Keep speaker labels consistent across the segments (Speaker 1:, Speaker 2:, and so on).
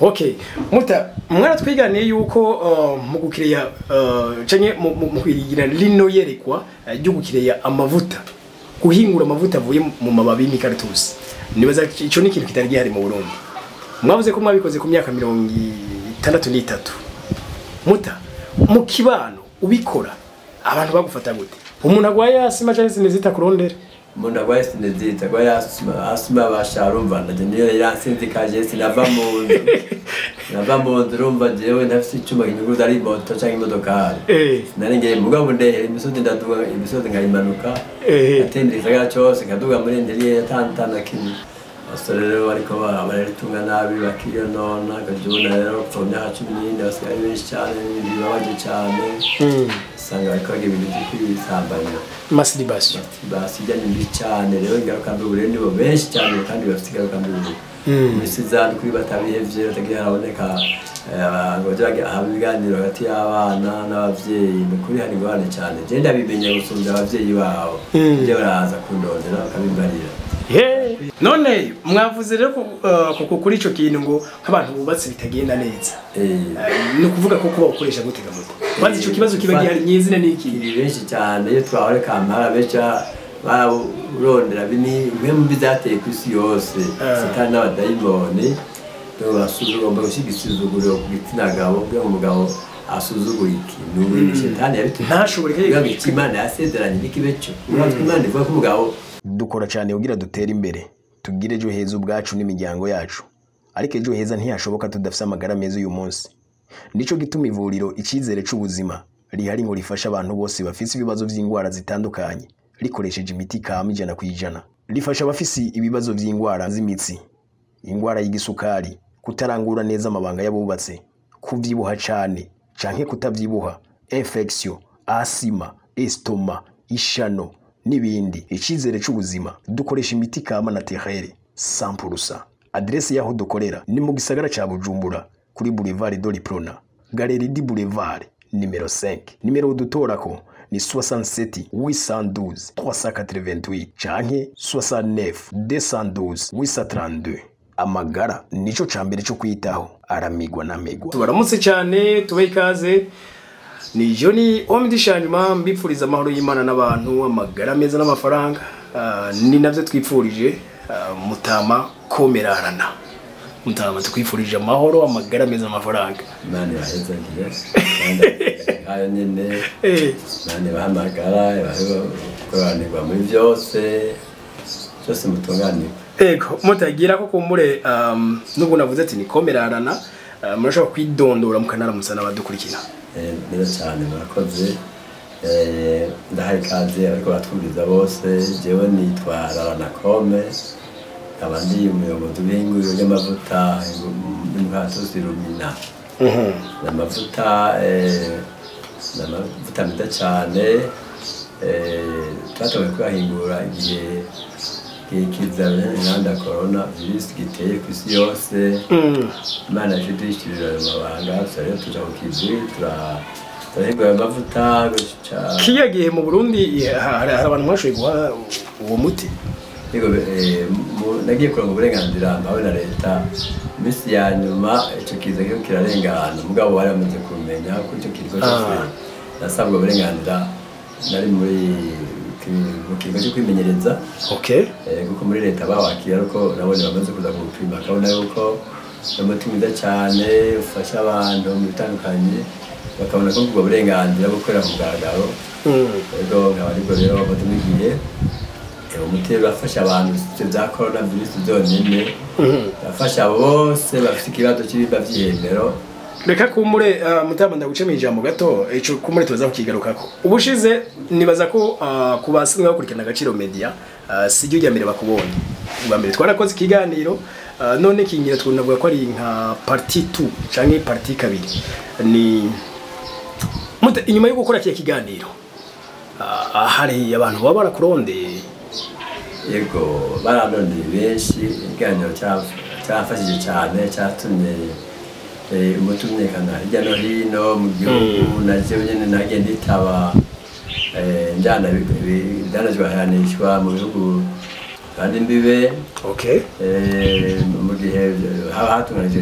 Speaker 1: Okay, muta mwaratwiganiye yuko mu gukireya canke mu kwigira lino yerekwa ryo gukireya amavuta, guhingura amavuta avuye mu mababi y'Umukaratusi. Nibaza ico ni ikintu kitari gihari mu Burundi. Mwavuze ko mwabikoze ku myaka 63. Muta mu kibano ubikora abantu bagufata gute? Umuntu agwaye asima canke sinezita kurondera?
Speaker 2: Umuntu agwaye sinezita, agwaye asima basharumva ndaje niyo yasinzi kaje sinava mu nzu. Nava mu nzu rumva jewe ntafite icuma kinyuguruza ari moto canke imodoka. Nari ngiye mugabo ndehe imisozi ndaduga imisozi ngayimanuka. Atendera isagara cyose kaduga muri nderiye yatantana kimwe. Asore rero ariko baratunga nabi bakiyo nona gajuna rero pfomya 14 basigaye benshi cyane bibabaje cyane. Sanga ariko ibintu by'isambanya.
Speaker 1: Masturbation.
Speaker 2: Basijya ni cyane rero ingaruka mbere nibo benshi cyane kandi bafite ingaruka mbere. Misizana kuri batabihevye batagiye haraboneka abajya abiganiro hagati y'abana n'abavyeyi kuri hari ngwane cyane je ndabimenye gusumba abavyeyi bawo je baraza kundondera bakabimbarira.
Speaker 1: None mwavuze rero ko kuri ico kintu ngo nk'abantu bubatse bitagenda neza. No kuvuga ko kuba ukoresha gutega moto. Kwanza ico kibazo kiba gihari nyizina niki?
Speaker 2: Benshi cyane iyo twahore kampara becha barurondera bini mwe mu bizateye ku isi yose satani n'abadayimoni no basuzugomba gushigisizuguriro ku gitsina gabo bwe umugabo asuzugura ikintu satani yabite
Speaker 1: ntashobore
Speaker 2: kwiga Imana yasezeranye n'ikibeco uratwe Imana ivuga ko umugabo
Speaker 3: dukora cyane ugira dutera imbere tugire ejo heza ubwacu n'imiryango yacu ariko ejo heza ntiyashoboka tudafite amagara meza uyu munsi. Nico gituma ivuriro icyizere c'ubuzima rihari ngo rifasha abantu bose bafite ibibazo by'ingwara zitandukanye rikoresheje imiti kama 100%. Rifasha abafisi ibibazo by'ingwara z'imitsi, ingwara y'igisukari, kutarangura neza amabanga y'abubatse, kuvyibuha cyane canke kutavyibuha, infection, asima, estoma, ishano n'ibindi. Icyizere c'ubuzima dukoresha imiti kama naturelle 100%. Adresse yaho dukorera ni mu gisagara ca Bujumbura kuri Boulevard de l'Iprona, Galerie du Boulevard numero 5. Numero dutorako ni 67 812 388 canke 69 212 832. Amagara nico cambere cyo kwitaho aramigwa namegwa.
Speaker 1: Tubaramutse cyane tubaye ikaze. Ni Johnny omdishanyuma mbipfuriza amahoro y'Imana n'abantu amagara meza n'amafaranga. Ni navyo twipfurije mutama Côme RARANA. Mutama twifurije amahoro amagara meza n'amafaranga.
Speaker 2: Imana yaheza ngiye. Kayo nyene. Nane bahamagara baranirwa muri byose. Cyose mutunganirwa.
Speaker 1: Ego mutagira ko kumure n'ubwo navuze ati ni Côme RARANA murashobora kwidondora mukanaramusana abadukurikira.
Speaker 2: Neza cyane murakoze. Ndahaye kaze ariko batwuriza bose jewe nitwa RARANA Côme abandi umuyobozi w'ihinguriro ry'amavuta Mukaratusi rumina. Amavuta meza cyane twatowe kwahingura igihe kizana n'anda corona virus giteye ku isi yose. Imana yashidishirira amabanga rero tuja ku kizi turahingura amavuta
Speaker 1: kiyagiye mu Burundi hari abantu mwashoye guha uwo muti.
Speaker 2: Yego nagiye kuronka uburenganzira mpawe na leta misi ya nyuma ico kiza cyo kirarengana mugabo waramaze kumenya ko ico kiriko cyose nasabwa uburenganzira nari muri mu kigo cyo kwimenyereza.
Speaker 1: Okay.
Speaker 2: Kuko muri leta bawakira ariko nabone bamaze kuza gupima kabona yuko n'umutima cyane ufasha abantu mu bitandukanye bakabona ko ubwo burenganzira bukorera mu garagaro. Yego nk'abariko rero batumigiye umuti bafasha abantu bya corona virus byonyine bafasha bose bafite ikibazo cy'ibiba by'ihemero.
Speaker 1: Reka kumure mutama ndagucemije ijambo gato ico kumure tuza kukigarukako. Ubushize nibaza ko kubasinga bakurikirana Agaciro Media sijyo rya mbere bakubonye. Ubwa mbere twarakoze ikiganiro none kingira tunavuga ko ari nka partie 2 canke partie 2. Ni inyuma yo gukora kiya kiganiro hari abantu baba barakurondeye.
Speaker 2: Yego barandondeye benshi ikiganiro cyafashije cyane cyatumye umutumyekana hirya no hino mu gihugu naje nyene nage nditaba njana byanajwe hayanishwa mu bihugu kandi mbibe
Speaker 1: okay
Speaker 2: mu gihe haba hatunganije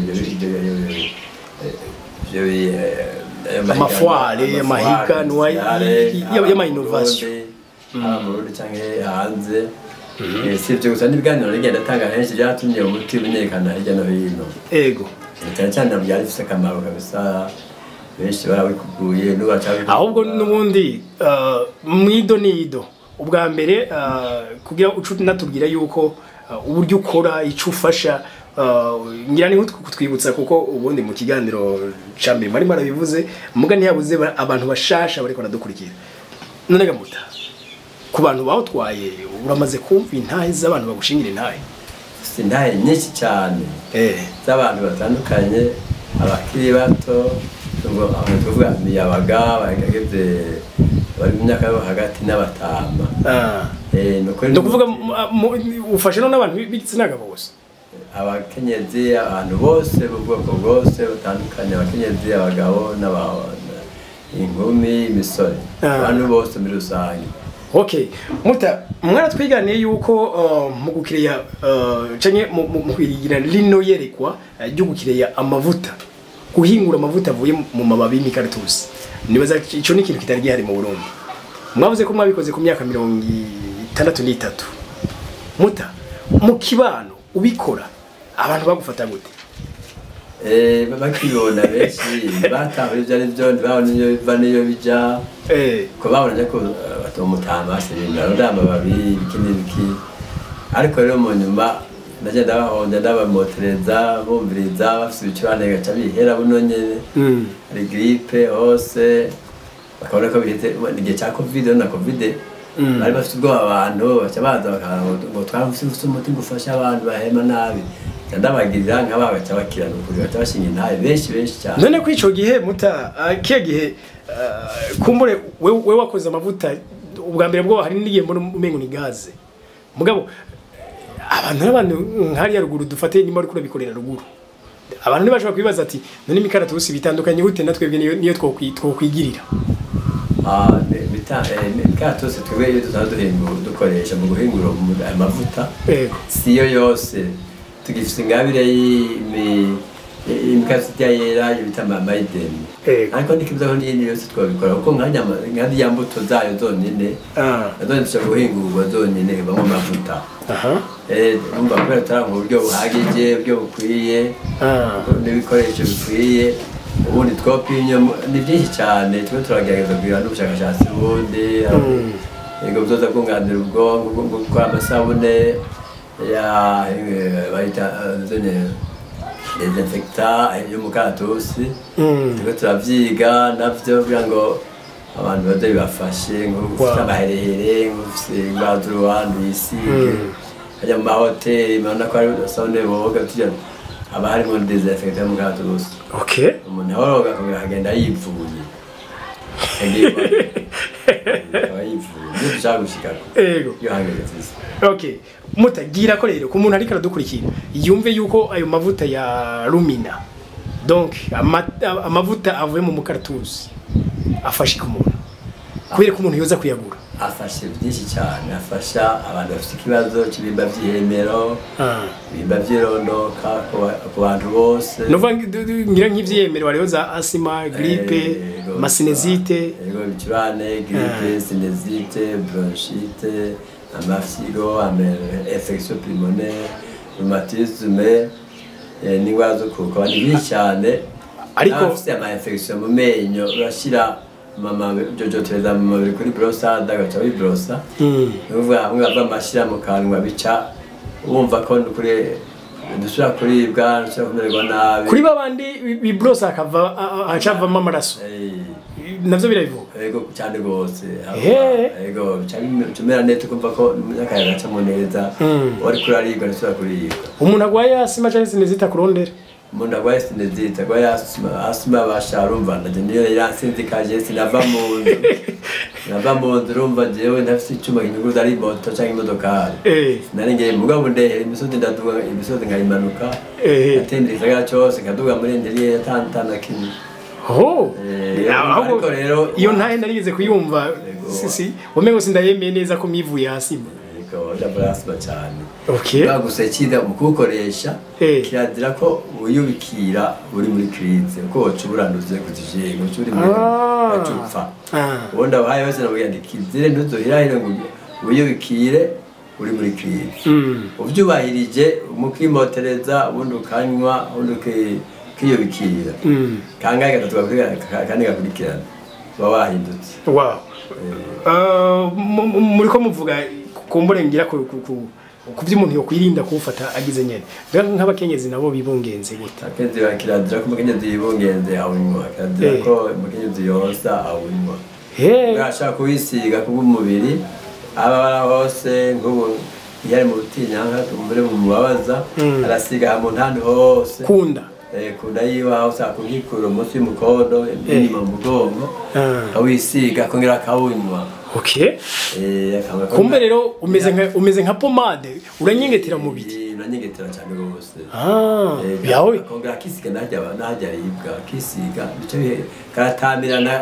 Speaker 1: amafoire amahiganwa y'amainnovation
Speaker 2: mu Burundi canke hanze si ibyo gusa n'ibiganiro rigenda atanga henshi byatumye umuti umenyekana hirya no hino
Speaker 3: ego
Speaker 2: cyane cyane byari bifite akamaro kabisa benshi barabikuguye n'ubacabikuguye
Speaker 1: ahubwo n'ubundi mwido nido ubwa mbere kugira ucu natubwira yuko uburyo ukora ico ufasha ngira ni kutwibutsa kuko ubundi mu kiganiro cambe mari marabivuze muga ntiyabuze abantu bashasha bariko baradukurikira none gamuta ku bantu bawutwaye uramaze kumva intahe z'abantu bagushingira intahe
Speaker 2: intahe nyinshi cyane z'abantu batandukanye abakiri bato ngo abantu tuvuga miyabaga bagageze bari mu myaka yo hagati n'abatama
Speaker 1: no kuvuga ufashe no n'abantu b'igitsina gabo bose
Speaker 2: abakenyezi abantu bose ubwoko bwose batandukanye abakenyezi abagabo inkumi imisore abantu bose muri rusange
Speaker 1: okay muta mwaratwiganiye yuko mu gukiriya canke mu kwigira lino yerekwa ryo gukiriya amavuta guhingura amavuta avuye mu mababi y'Eucalyptus nibaza ico ni ikintu kitari gihari mu Burundi mwavuze ko mwabikoze ku myaka 63 muta mu kibano ubikora abantu bagufata gute
Speaker 2: bakibona benshi batahura ibyo ari byo ntibabona iyo biva n'iyo bija ko babona ko batomutama sirinda ndamba babi biki ariko rero mu nyuma ndagenda bahonda ndabamotereza bumviriza bafite ibicurane gaca bihera buno nyene ari grippe hose bakabona ko bihite igihe cya covid na covid bari bafite ubwoba abantu baca baza ngo twafite umuti gufasha abantu bahema nabi ndabagirira nk'abagaca bakira n'ukuri baca bashinga intahe benshi cyane
Speaker 1: none ko ico gihe muta kiye gihe kumbure we wakoze amavuta ubwa mbere bwo hari n'igihe mbona umengo ni gaze mugabo abantu nkari ya ruguru dufate nyuma ari kurabikorera ruguru abantu nibashaka kwibaza ati none Mukaratusi bitandukanye gute natwebwe niyo twokwigirira
Speaker 2: Mukaratusi twebwe iyo dukoresha mu guhingura amavuta siyo yose tugifite ingabire y'imikasi yera bita mamayideni ariko ndikibuza n'iyindi yose twabikora kuko nk'aya mbuto zayo zonyine nazo dushobora guhingurwa zonyine bamwe amavuta numva kubera tutari mu buryo buhagije uburyo bukwiye n'ibikoresho bikwiye ubundi twopimye ni byinshi cyane twe turagerageza kugira n'ubushakashatsi bundi ego byoza kunganira ubwonko gukora amasabune ya bayita zone desinfecta yo Mukaratusi twe turavyiga navyo kugira ngo abantu baze bibafashe nk'ufite amaherehere nk'ufite ingwaduruwandu yisige ajya mu mahoteli mana ko ari sabune boga tujya aba harimo desinfecta yo Mukaratusi umuntu ahoroga kugira agenda yivuye
Speaker 1: okay mutagira ko rero ku muntu ariko aradukurikira yumve yuko ayo mavuta ya rumina donc amavuta avuye mu Mukaratusi afashe ku muntu kubera ko umuntu yoza kuyagura
Speaker 2: afashe byinshi cyane afasha abantu bafite ikibazo cy'ibimba by'ihemero ibimba by'irondoka ku bantu bose
Speaker 1: nova ngira nk'ivyemero bariho za asima grippe masinezite
Speaker 2: ibicurane grippe sinezite bronchite amafygo infection pulmonaire rhumatisme n'ingwara zo kuko ni byinshi cyane ariko afite ama infection mu menyo urashira mama jojo tereza mama biri kuri brosa dagacha bibrosa nuvuga hamwe bava amashira mu kanwa bica wumva ko kuri dushira kuribwa dushira kumererwa nabi
Speaker 1: kuri babandi bibrosa akava acava amaraso navyo birabivuga
Speaker 2: ego cyane gose ego cyumera nete kumva ko akayaga gaca mu neza wari kuraribwa dushira kuribwa
Speaker 1: umuntu agwaye asima cyane sinezita kurondera
Speaker 2: umuntu agwaye sinezita agwaye asima basharumva niyo yasinzikaje sinava mu nzu urumva jewe ntafite icyuma kinyuguruza ari moto cyangwa imodokari nari ngiye mugabo ndehe imisozi ndaduga imisozi ngayimanuka atembera igisagara cyose nkaduga muri nderiye yatantana kimwe
Speaker 1: ariko rero iyo ntahe narigeze kuyumva sisi umengo sindayemeye neza ko mivuye hasi
Speaker 2: ndabura asima cyane
Speaker 1: okay
Speaker 2: baguse kida mu kukoresha kirazira ko uyubikira uri muri crise uko wocuburanduze kuzijenge ucuri muri acupfa ubonda bahaye bose nabwo yandikizire ntuzohirahire ngo uyubikire uri muri crise uvyubahirije umukimotereza ubundi ukanywa ubundi kiyubikira kangahe gatatu kandi gakurikirana baba bahindutse
Speaker 1: wow muri ko muvuga kumbure ngira ku vy'umuntu yo kwirinda kufata agize nyene nk'abakenyezi nabo bibungenze gute
Speaker 2: akenzi bakiradira ko umukenyezi yibungenze awunywa kiradira ko umukenyezi yosa awunywa urashaka kubisiga kubw'umubiri aba hose nk'ubu yari mu butinyanka tumbere mu mubabaza arasiga mu ntandi hose
Speaker 1: kunda
Speaker 2: kunda yiwa usaka kunkikura umunsi y'umukondo inyuma mu mugongo awisiga kongera akawunywa
Speaker 1: okay kumbe rero umeze nka pomade uranyengetera mu biti
Speaker 2: uranyengetera cyane rwose
Speaker 1: yawe
Speaker 2: kongera kisiga najya ribwa kisiga bice karatamirana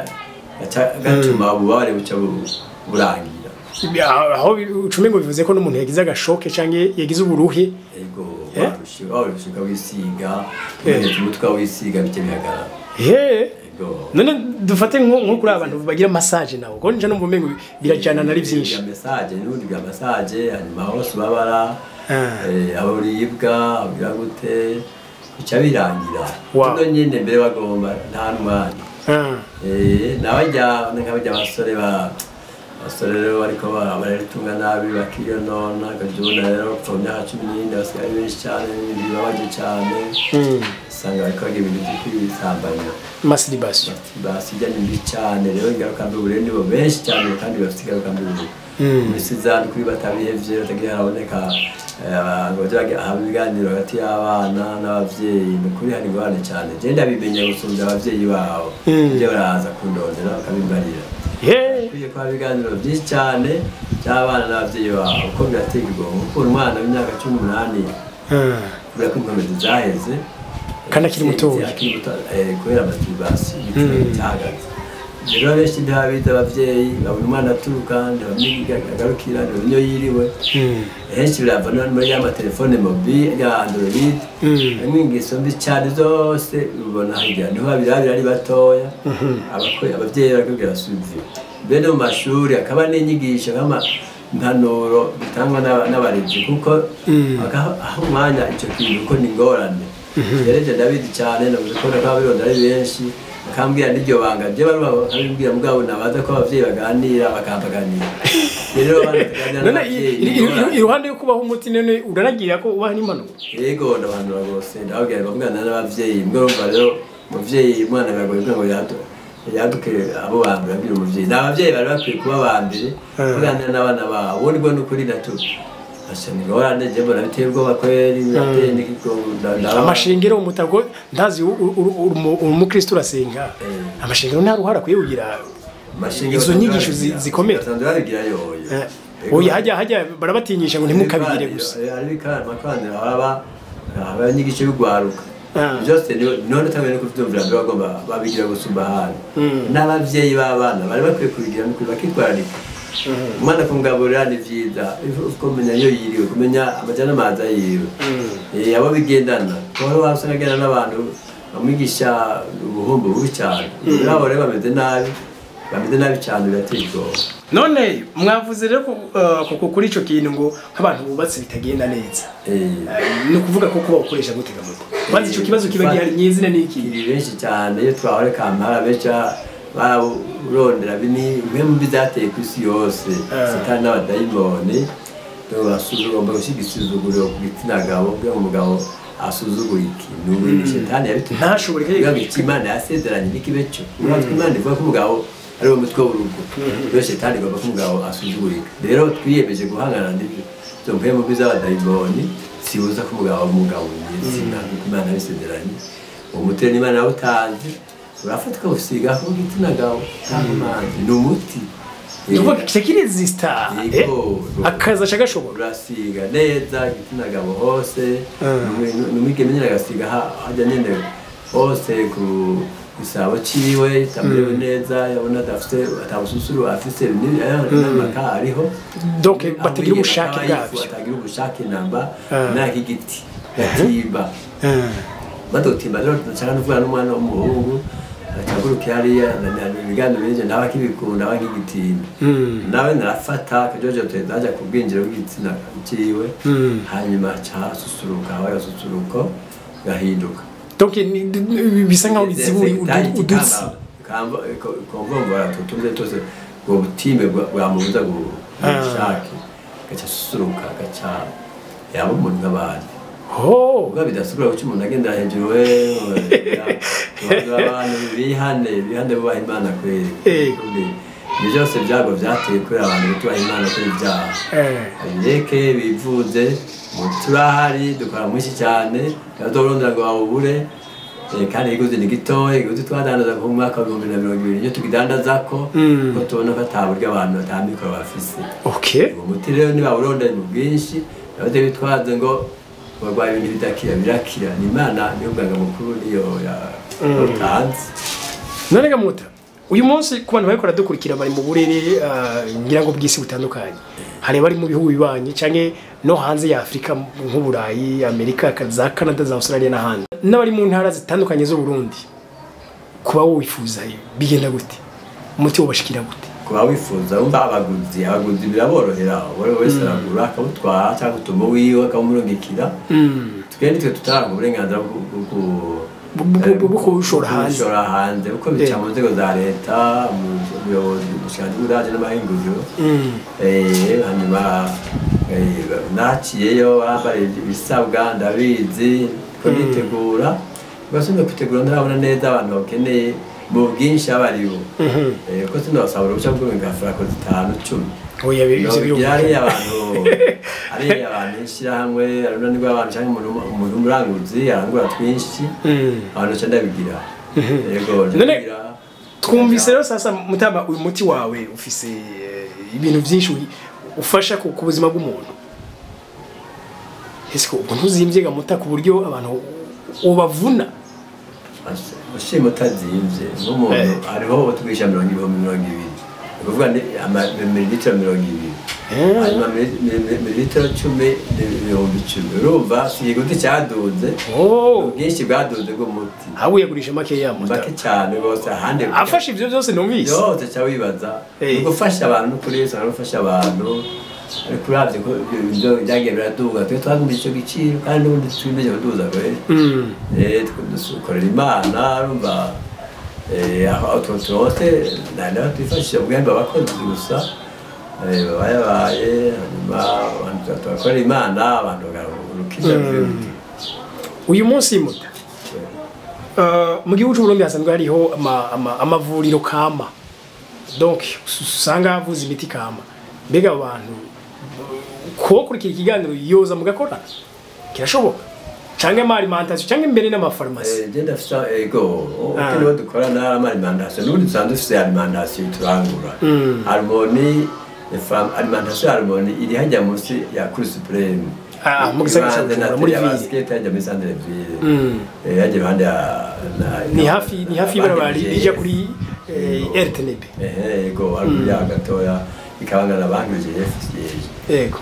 Speaker 2: gatuma ububabare buca burangira
Speaker 1: aho ucume ngo bivuze ko n'umuntu yagize agashoke canke yagize uburuhe
Speaker 2: ego warushika wisiga umutwe wisiga bice bihagarara
Speaker 1: none dufate nko kuri abantu bagira massage nawo ko nje numva umengo birajana nari byinshi
Speaker 2: massage n'undi bwa massage hanyuma hose babara aburibwa agira gute bica birangira no nyine mbere bagomba nta mwanya nabajya nk'abajya abasore rero bariko baratunga nabi bakiyonona akajuna rero ku myaka 14 basigaye benshi cyane n'ibindi bibabaje cyane usanga bariko bagira ibintu by'isambanya
Speaker 1: masturbation
Speaker 2: basijyanye mbi cyane rero ingaruka mbi bure nibo benshi cyane kandi bafite ingaruka mbi misizana kuri batabihevye batagira haraboneka abantu bagira ibiganiro hagati y'abana n'abavyeyi mukuri hari ngwane cyane je ndabimenya gusumvya abavyeyi babo ibyo baraza kundondera bakabimbarira kwiye kwa biganiro byinshi cyane cy'abana n'abavyeyi babo uko biratega igomba kuko umwana w'imyaka 18 kubera ko inkomezi zaheze
Speaker 1: kana kiri mutoya
Speaker 2: kubera masturbation cyahagaze rero benshi ndabiza abavyeyi babona umwana aturuka ndabamiga agarukira niyo yiriwe henshi biravana muri ya telefone mobile ya Android n'ingeso mbi cyane zose ubona hirya niho babirabira ari batoya abavyeyi bakubwira suivi bene mu mashuri akaba n'inyigisho kama mpanuro bitangwa n'abarezi kuko aho umwanya icyo kintu ko ni ngorane yereje David cyane nabikora ko abironda ari benshi akambwira n'iryo banga je bari babimbwira mugabo nabaza ko abavyeyi baganira bakampaganira rero
Speaker 1: none iruhande yo kubaho umuti none uranagira ko ubaha n'impanuka
Speaker 2: yego ndabanura rwose ndababwira bavugana n'abavyeyi mbwo rumva rero umuvyeyi umwana yagoye ngo yaduke abo bambira bwira umuvyeyi n'abavyeyi bari bakwiye kuba bambere kuganira n'abana babo ubundi bwo n'ukuri ndatuka ashani ngorane je mbona biterwa bakweri batende kigondanda
Speaker 1: amashengero umutago ndazi umukristo urasenga amashengero nta ruhara kuyugira izo nyigisho zikomeye
Speaker 2: sanzwe babigira yoyo
Speaker 1: oya hajya barabatinyisha ngo ntimukabigire gusa
Speaker 2: ari bikara makandira abanyigisho y'ugwaruka byose none tamene ko tuvyumvira bagomba babigira gusumba hano n'abavyeyi b'abana bari bakwiye kubigira no bakitwararika umwana kumgaburira ni vyiza kumenya yo yiriwe kumenya amajana maza yiwe abo bigendana ko wasanga gena n'abantu bamwigisha ubuhumbu bubi cyane nabo rero bameze nabi cyane biratego
Speaker 1: none mwavuze rero ko kuri ico kintu ngo nk'abantu bubatse bitagenda neza no kuvuga ko kuba ukoresha gutega mutwe bazi ico kibazo kiba gihari nyizina n'iki
Speaker 2: benshi cyane iyo twahore kampara becha barondera bini bimwe mu bizateye ku isi yose satani n'abadayimoni basuzugura gushyigikizuguriro ku gitsina gabo bw'umugabo asuzugura ikintu satani yabiteye
Speaker 1: ntashobore kwiga
Speaker 2: Imana yasezeranye n'ikibeco Imana ivuga ko umugabo ari wo mutwe w'urugo rero satani igomba ko umugabo asuzugurika rero twiyemeje guhangana n'ibyo mvuye mu biz'abadayimoni sibuza ko umugabo n'izina Imana yasezeranye umutwe n'Imana yawutanze urafatwa usiga ko gitsina gabo cyangwa ni umuti
Speaker 1: Nuko kiresista akaza shagashobora
Speaker 2: urasiga neza gitsina gabo hose numike menyera gasiga hajya nyene hose isabo ciwe tamerewe neza yabona adafite atabususuru afise n'amaka ariho
Speaker 1: donc batagira ubushake bwavyo
Speaker 2: batagira ubushake namba n'igiti yatimba badotimba rero nshaka kuvuga n'umwana w'umuhungu atagurukira hariya ibiganiro bije nawe akibikunda abankigitimba nawe narafata kajojo tuzaja ku bwinjiro bw'igitsina ciwe hanyuma casusuruka wayasusuruko gahinduka donc bisa nkaho biziburi udutsi konvomvora tutumze tose ngo butimbe bwamubuza gushake gaca susuruka gaca yaba umuntu nk'abandi ubwo bidasubira guca umuntu agenda hejuru we abantu bihane bubaha imana kweri ibyo byose byago byateye kubera abantu tubaha imana kuri ibyaha bireke bivuze turahari dukora mwinshi cyane kadorondera ngo bawubure kandi iguzi ni gitoya iguzi twadandaza ku mwaka wa 2020 iyo tukidandaza ko tubona ko ataburyo abantu batamikoro bafise umuti rero niba urondera mu bwinshi nabyo bitwaze ngo barwaye ibintu bidakira birakira ni imana niyo bwanga mukuru niyo yatanze
Speaker 1: none gamuta uyu munsi ku bantu bariko dukurikira bari mu burere ngira ngo bw'isi butandukanye hari bari mu bihugu bibanye canke no hanze ya Afrika nk'Uburayi Amerika za Canada za Australia n'ahandi n'abari mu ntara zitandukanye zo Burundi kuba wifuza bigenda gute umuti wobashikira gute
Speaker 2: kuba wifuza umva abaguzi biraborohera wowe wese aragura akabutwara cyangwa utumo wiwe akamurungikira twende twe tutanga uburenganzira
Speaker 1: bukushora
Speaker 2: hanze uko bica mu nzego za leta mu buyobozi bushinzwe ryaje n'amahinguriro hanyuma naciyeyo bambaye ibisabwa ndabizi ko nitegura basubira kwitegura ndarabona neza abantu bakeneye mu bwinshi abaribo ko sinabasaba uruhushya bwo ngafura ko 5-10
Speaker 1: oya
Speaker 2: yari abantu ishyirahamwe arunanirwa abantu cyangwa umuntu umuranguzi arangura twinshi abantu cyane bigira yego
Speaker 1: twumvise rero sasa mutama uyu muti wawe ufise ibintu byinshi ufasha ku buzima bw'umuntu ese ko ntuzimvye gamuta ku buryo abantu ubavuna
Speaker 2: ushima utazimvye n'umuntu hariho tugisha 20 kuvuga ni mililitiro 200 hanyuma mililitiro 10 urumva si igiti cyaduze ubwinshi bwaduze bw'umuti
Speaker 1: aho yagurisha make yamuta
Speaker 2: make cyane rwose ahandi
Speaker 1: afasha ibyo byose numvise
Speaker 2: yose cyawibaza gufasha abantu kuri Yesu arufasha abantu ariko uravye ko ibyo byagiye biraduga twe twagumye icyo giciro kandi n'ubundi twimeje kuduza kweli dukorera imana urumva aho twose nanda twifashisha ubwemba bakoze gusa babaye hanyuma abantu twakorera imana abantu bagarukiza
Speaker 1: uyu munsi muta mu gihugu cy'u Burundi hasanzwe hariho amavuriro kama donc usanga avuza imiti kama mbega abantu ko kurikira ikiganiro yoza mugakora kirashoboka canke ma alimentation canke imbere n'amafarmasi
Speaker 2: genda fisa ego ukino dukorana alimentation n'ubundi dusanzwe dufise alimentation turangura harmoni alimentation harmoni iri hajya munsi ya kuri supreme
Speaker 1: mu gisagara muri ville
Speaker 2: skate hajya muri centre ville hajya bande
Speaker 1: ni hafi barabari ija kuri RTNB
Speaker 2: ego ya gatoya ikabangana bangije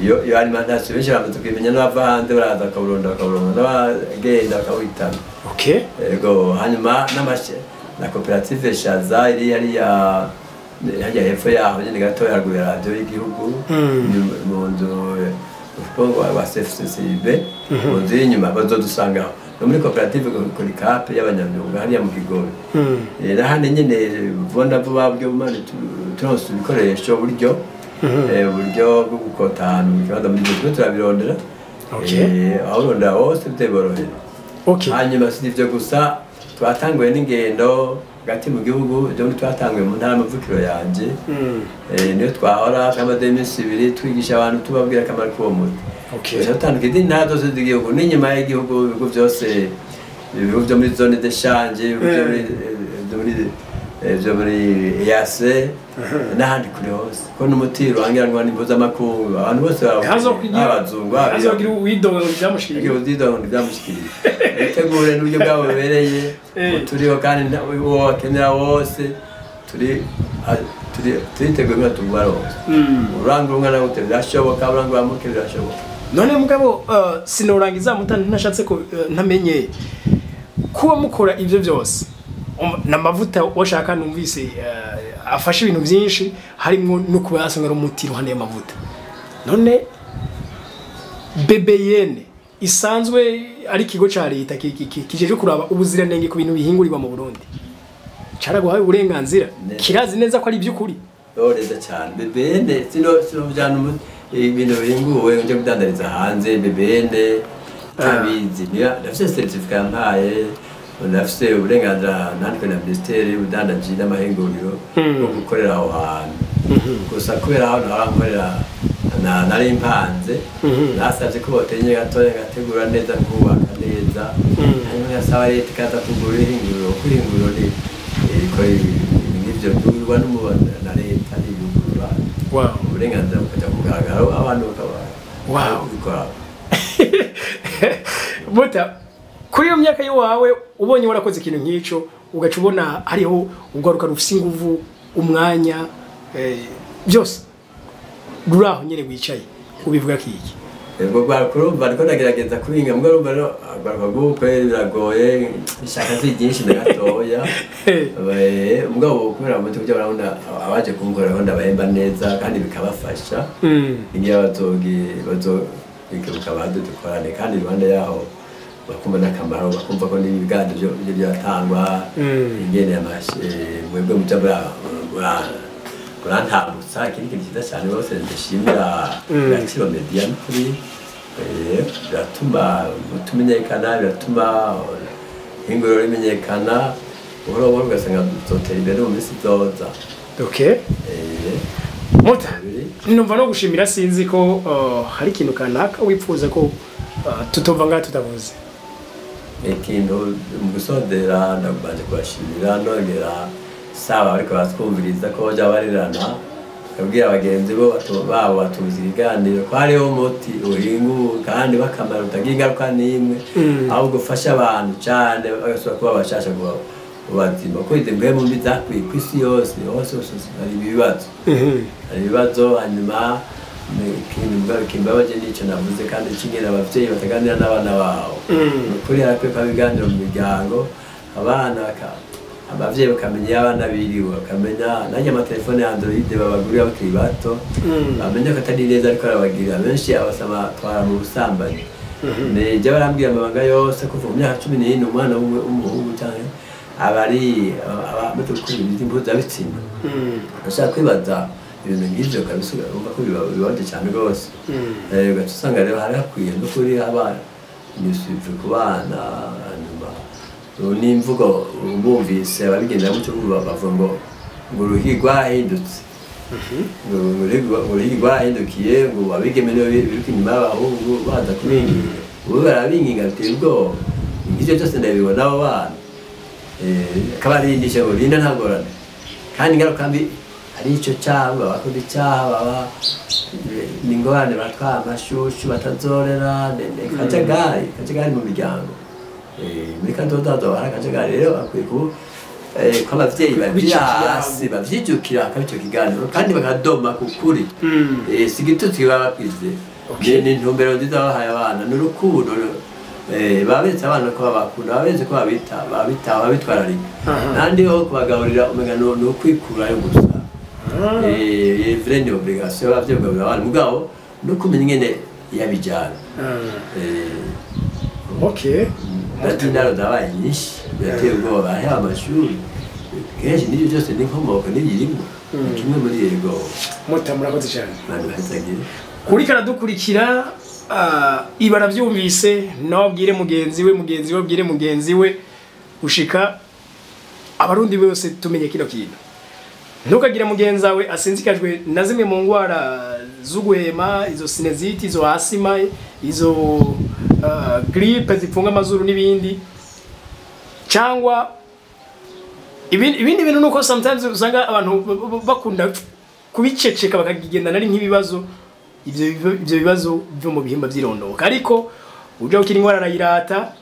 Speaker 2: iyo alimentation benshi bamaze kwimenya n'abava hanze baraza akaburonda n'abagenda bakawitana ego hanyuma n'amashe na koperative shaza iri hariya hepfo yaho nyine gatoya haruguru ya radiyo y'igihugu mu nzu wa CFCCB mu nzu y'inyuma bazodusangaho no muri koperative kuri kape y'abanyamyuga hariya mu Kigobe n'ahandi nyine vuba vuba byo mani turonse ibikoresho buryo bwo gukota ahantu mu kibanza muri byo turabirondera aho urondera hose biteborohera hanyuma si ibyo gusa twatanguye n'ingendo hagati mu gihugu ibyo twatanguye mu ntara y'amavukiro yanjye niyo twahora kamaze iminsi 2 twigisha abantu tubabwira akamaro k'uwo muti turatandukanye n'intara zose z'igihugu n'inyuma y'igihugu ibihugu byose ibihugu byo muri zone de change ibihugu byo muri byo muri yase n'ahandi kure hose ko n'umuti ruhangiranwa n'impuza makungu abantu bose abazungu
Speaker 1: azogira uwidoga byamushikiriye
Speaker 2: tegure n'uburyo bwabo bubereye turiho kandi uwo wakenera wose turiteguye ngo tumubare wose urangura umwana gute birashoboka urangura muke birashoboka
Speaker 1: none mugabo sinorangiza mutandi ntashatse ko ntamenye kuba mukora ibyo byose n'amavuta washaka numvise afashe ibintu byinshi harimo no kuba yasongera umuti ruhande y'amavuta none BBN isanzwe ari kigo ca leta kijeje kuraba ubuziranenge ku bintu bihingurirwa mu Burundi caraguhaye uburenganzira kirazi neza ko ari by'ukuri
Speaker 2: oreza cyane BBN sino byanu ibintu bihinguwe nje kudandariza hanze BBN tabizi niya ndafise certificate mpaye ndafise uburenganzira nandikwe na ministeri y'ubudandaji n'amahinguriro bwo gukorera aho hantu gusa kubera aho narankorera nari impanze nasabye ko botenye gatoya gategura neza kubaka neza hanyuma yasaba leta ikaza kugura ihinguriro kwihinguriro ko ibyo byugurwa n'umubano na leta n'ibigurwa uburenganzira bukajya kugaragara abantu bakaba bikora
Speaker 1: buta kuri iyo myaka y'uwawe ubonye warakoze ikintu nk'icyo ugaca ubona hariho ugaruka rufise inguvu umwanya byose ruraho nyene wicaye ubivuga kiki
Speaker 2: ubwo bwakurumva ariko ndagerageza kubinga mbwa rumva no agwarwa gukwe biragoye ishaka byinshi ndagatoya mbwa kubera mu cyo barabona abaje kumukora ho ndabahemba neza kandi bikabafasha ingiye bikebuka badukorane kandi Rwanda yaho bakumva n'akamaro bakumva ko n'ibiganda byo byatangwa ingene yamashe mwebwe mutabura kurantambutsa ikindi kintu cyiza cyane bose ndashimira Yaciye media kuri biratuma tumenyekana biratuma ihinguriro rimenyekana buhoro buhoro ugasanga dutotera imbere mu minsi izoza
Speaker 1: Muta numva no gushimira sinzi ko hari ikintu kanaka wipfuza ko tutova ngaha tutavuze
Speaker 2: ikintu mu gusodera ndabanje kubashimira nongera saba ariko batwumviriza ko bajya barirana kabwira abagenzi bo babo batuzi ikiganiro ko hariho umuti uhingu kandi bakamara utagira ingaruka n'imwe ahubwo ufasha abantu cyane bagasubira kuba bashasha kuba ubazima ko idembwe mu mbiza kwisi yose hari ibibazo hanyuma kimbabaje n'icyo navuze kandi kingera abavyeyi bataganira n'abana babo kuri hakwe kabiganiro mu miryango abana abavyeyi bakamenya abana biriwe bakamenya nanjye amatelefone ya Android babagurira bakiri bato bamenya ko atari neza ariko arabagira benshi abasama twara mu busambanyi neje barambwira amabanga yose kuva mu myaka 14 umwana w'umuhungu cyane abari abamuto kuri impuzu abitsina ashaka kwibaza ibintu ngivyo kabisa urumva ko bibaje cyane rwose ugasanga rero hari hakwiye no kuri abana nisubize ku bana hanyuma n'imvugo bumvise ababigendera mucyo bavuga ngo uruhigwa hindutse uruhigwa hindukiye ngo abigemene biruka inyuma y'abahungu baza kubingira ubu barabinginga biteye ubwoba ngivyo byose ndabibona abo bana kabarindisha ngo rinda ntagorane kandi ingaruka mbi hari icyo cyaba bakora icyaha baba n'ingorane batwara amashushu batazorera kajagari mu miryango muri kadodo hari akajagari rero akwiye ko abavyeyi bavyasi bavyijukira akabicyo kiganiro kandi bakadoma kukuri si igitutsi baba bakwize ni intumbero nziza bahaye abana n'urukundo babetse abana ko babakunda babetse ko babitwararika nandi ho kubagaburira umenya no kwikurayo gusa vrende obligation bavye kugaburira abana mugabo no kumenya ingene yabijana Natindaro dabaye nyinshi yateye ubwoba hari amashuri kenshi n'ibyo byose n'inkomoko n'ibirimo kimwe muri yego
Speaker 1: Muta murakoze cyane kuri karadukurikira ibara byumvise nabwire mugenzi we abwire mugenzi we ushika abarundi bose tumenye kino kintu ntukagire mugenzi wawe asinzikajwe na zimwe mu ngwara z'uguhema izo sineziti izo asima izo grippe zifunga amazuru n'ibindi cyangwa ibindi bintu nuko sometimes usanga abantu bakunda kubiceceka bakagenda nari nk'ibibazo ivyo bibazo byo mu bihimba vyirondoka ariko uje ukiri ingwara arayirata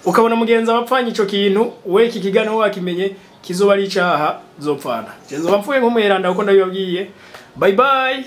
Speaker 1: ukabona mugenza wapfanye ico kintu we iki kiganiro wakimenye kizoba ari icaha zopfana jezo bapfuye nk'umweranda uko ndabibabwiye bye bye.